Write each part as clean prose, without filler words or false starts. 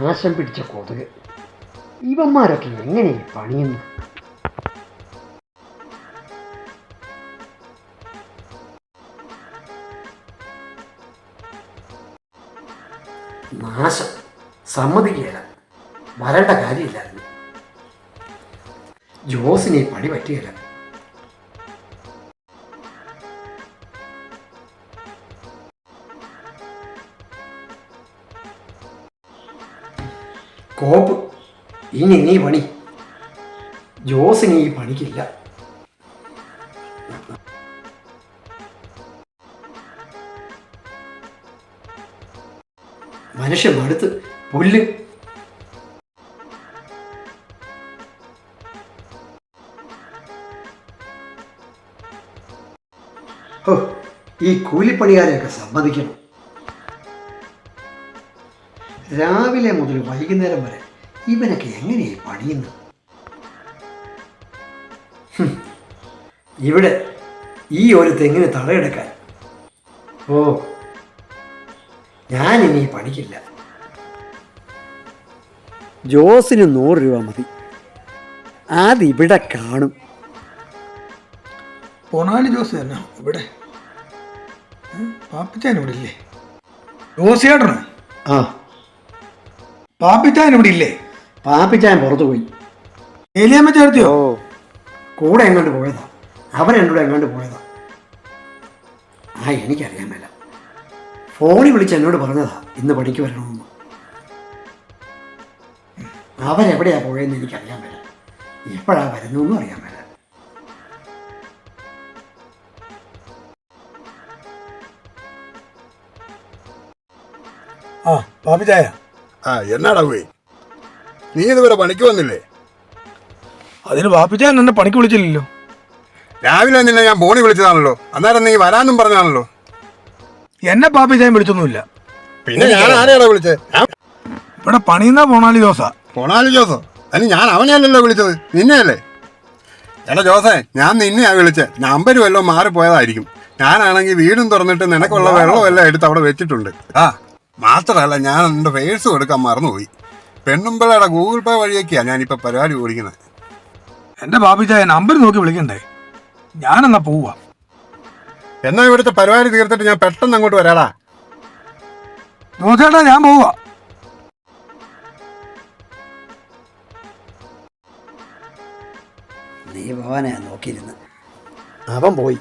നാശം പിടിച്ച കൊതുക്. ഇവന്മാരൊക്കെ എങ്ങനെ പണിയുന്നു? നാശം സമ്മതിക്കുകയില്ല. വരേണ്ട കാര്യമില്ലായിരുന്നു. ജോസിനെ പണി പറ്റുകയില്ല. കോപ്പ്, ഇനി നീ പണി. ജോസിന് ഈ പണിക്കില്ല. മനുഷ്യൻ മടുത്ത് പുല്ല്. ഈ കൂലിപ്പണിക്കാരെയൊക്കെ സമ്മതിക്കണം. രാവിലെ മുതൽ വൈകുന്നേരം വരെ ഇവനൊക്കെ എങ്ങനെയായി പണിയുന്നു? ഇവിടെ ഈ ഒരു തെങ്ങിന് തടയെടുക്കാൻ ഞാനിനി പണിക്കില്ല. ജോസിന് 100 രൂപ മതി. അതിവിടെ കാണും. പൊണാലി ജോസ് തന്നെ ഇവിടെ. പാപ്പിച്ചാൻ ഇവിടെ ഇല്ലേ? ജോസിയേട്ടനോ? ആ, പാപ്പിച്ചാൻ ഇവിടെ ഇല്ലേ? പാപ്പിച്ചാൻ പുറത്തു പോയി. ഏലിയമ്മ ചേർത്തിയോ? കൂടെ എങ്ങോട്ട് പോയതാ? അവൻ എന്നോട് എങ്ങോട്ട് പോയതാ? എനിക്കറിയാൻ മേല. ഫോണിൽ വിളിച്ച് എന്നോട് പറഞ്ഞതാ ഇന്ന് പണിക്ക് വരണമെന്ന്. അവരെവിടെയാ പോയെന്ന് എനിക്കറിയാൻ മേല. എപ്പോഴാ വരുന്നതെന്നും അറിയാൻ മേല. പാപ്പിച്ചായ, എന്നാടാ പോയി? നീ ഇതുവരെ പണിക്ക് വന്നില്ലേ? അതിന് പാപ്പിച്ചാൻ എന്നെ പണിക്ക് വിളിച്ചില്ലല്ലോ. രാവിലെ നിന്നെ ഞാൻ ഫോണിൽ വിളിച്ചതാണല്ലോ. അന്നേരം നീ വരാനും പറഞ്ഞാണല്ലോ. എന്നെ പാപ്പിച്ചാൻ വിളിച്ചൊന്നുമില്ല. പിന്നെ ഞാൻ ആരെയാടാ വിളിച്ചത്? ഇവിടെ പണിയുന്ന പൊണാലി ജോസാ. പൊണാലി ജോസോ? അതിന് ഞാൻ അവനെയല്ലല്ലോ വിളിച്ചത്, നിന്നെയല്ലേ? എടാ ജോസേ, ഞാൻ നിന്നെയാ വിളിച്ചത്. നമ്പർ വല്ലതും മാറിപ്പോയതായിരിക്കും. ഞാനാണെങ്കിൽ വീടും തുറന്നിട്ട് നിനക്കുള്ള വെള്ളമെല്ലാം എടുത്ത് അവിടെ വെച്ചിട്ടുണ്ട്. മാത്രമല്ല, ഞാൻ എൻ്റെ പേഴ്സ് കൊടുക്കാൻ മറന്നുപോയി. പെണ്ണുമ്പിളയുടെ ഗൂഗിൾ പേ വഴിയൊക്കെയാണ് ഞാനിപ്പോൾ പരിപാടി ഓടിക്കുന്നത്. എൻ്റെ പാപ്പിച്ചായ നമ്പർ നോക്കി വിളിക്കണ്ടേ? ഞാനെന്നാ പോവാ. എന്നാ ഇവിടുത്തെ പരിപാടി തീർത്തിട്ട് ഞാൻ പെട്ടെന്ന് അങ്ങോട്ട് വരാടാ. ജോസേട്ടാ, ഞാൻ പോവാ. നീ പോവാനാ നോക്കിയിരുന്ന്. അവൻ പോയി.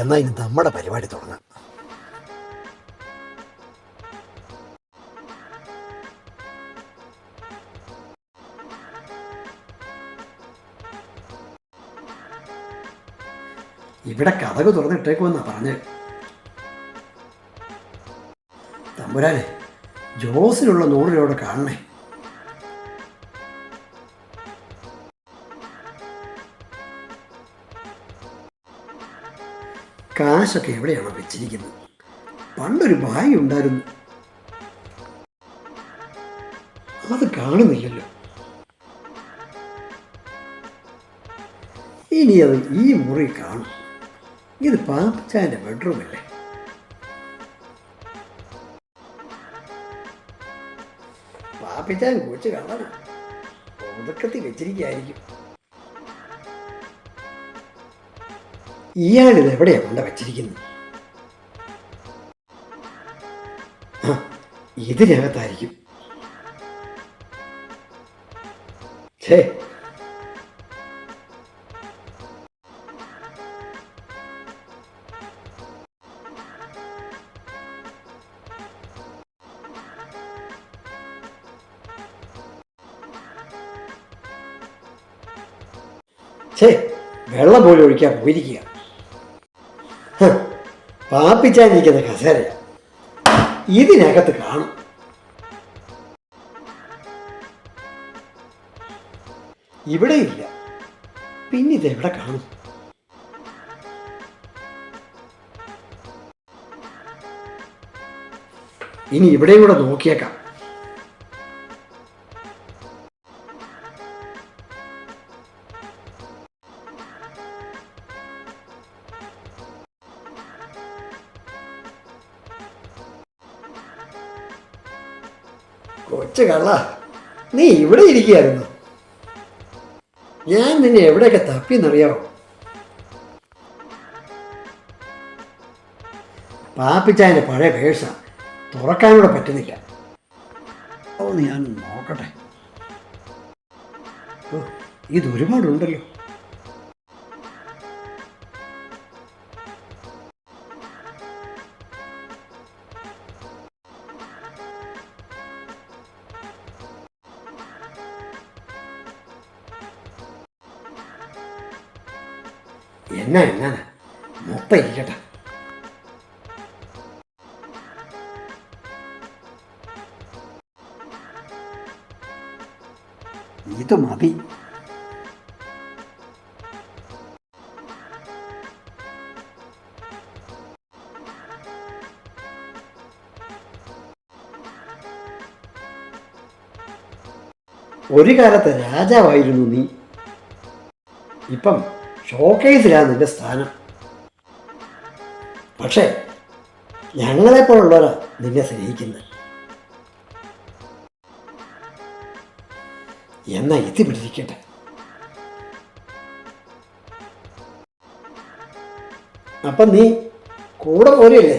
എന്നാ ഇനി നമ്മുടെ പരിപാടി തുടങ്ങാം. ഇവിടെ കഥക് തുറന്നിട്ടേക്കുമെന്നാ പറഞ്ഞത്. തമ്പുരാനെ, ജോസിനുള്ള 100 രൂപ കാണണേ. കാശൊക്കെ എവിടെയാണോ വെച്ചിരിക്കുന്നത്? പണ്ടൊരു ബാഗ് ഉണ്ടായിരുന്നു, അത് കാണുന്നില്ലല്ലോ. ഇനി അത് ഈ മുറി കാണും. ഇത് പാപ്പച്ചാൻ്റെ ബെഡ്റൂമല്ലേ? പാപ്പിച്ചാൻ കൊച്ചു കള്ളനാ, ഒതുക്കത്തിൽ വെച്ചിരിക്കുകയായിരിക്കും. ഇയാളിത് എവിടെയാ കൊണ്ട വെച്ചിരിക്കുന്നത്? ഇതിനകത്തായിരിക്കും. ഛേ, വെള്ളം പോലും ഒഴിക്കാൻ പോയിരിക്കുക. പാപ്പിച്ചാനിരിക്കുന്ന കസേര ഇതിനകത്ത് കാണും. ഇവിടെയില്ല, പിന്നെ ഇതെവിടെ കാണും? ഇനി ഇവിടെയും കൂടെ നോക്കിയേക്കാം. കൊച്ചു കള്ള, നീ ഇവിടെ ഇരിക്കുകയായിരുന്നു. ഞാൻ നിന്നെ എവിടെയൊക്കെ തപ്പിയെന്നറിയാമോ? പാപ്പിച്ചായൻ്റെ പഴയ പേഴ്സാ, തുറക്കാനൂടെ പറ്റുന്നില്ല. ഒന്ന് ഞാൻ നോക്കട്ടെ. ഓ, ഇതൊരുപാടുണ്ടല്ലോ. എന്നാ മൊത്തം ഇരിക്കട്ടെ. ഇത് മതി. ഒരു കാലത്ത് രാജാവായിരുന്നു നീ. ഇപ്പം ഷോക്കേസിലാണ് നിന്റെ സ്ഥാനം. പക്ഷേ ഞങ്ങളെപ്പോലുള്ളവരാ നിന്നെ സ്നേഹിക്കുന്നത്. എന്നാ ഇത് പിടിച്ചിരിക്കട്ടെ. അപ്പം നീ കൂടെ പോരെയല്ലേ?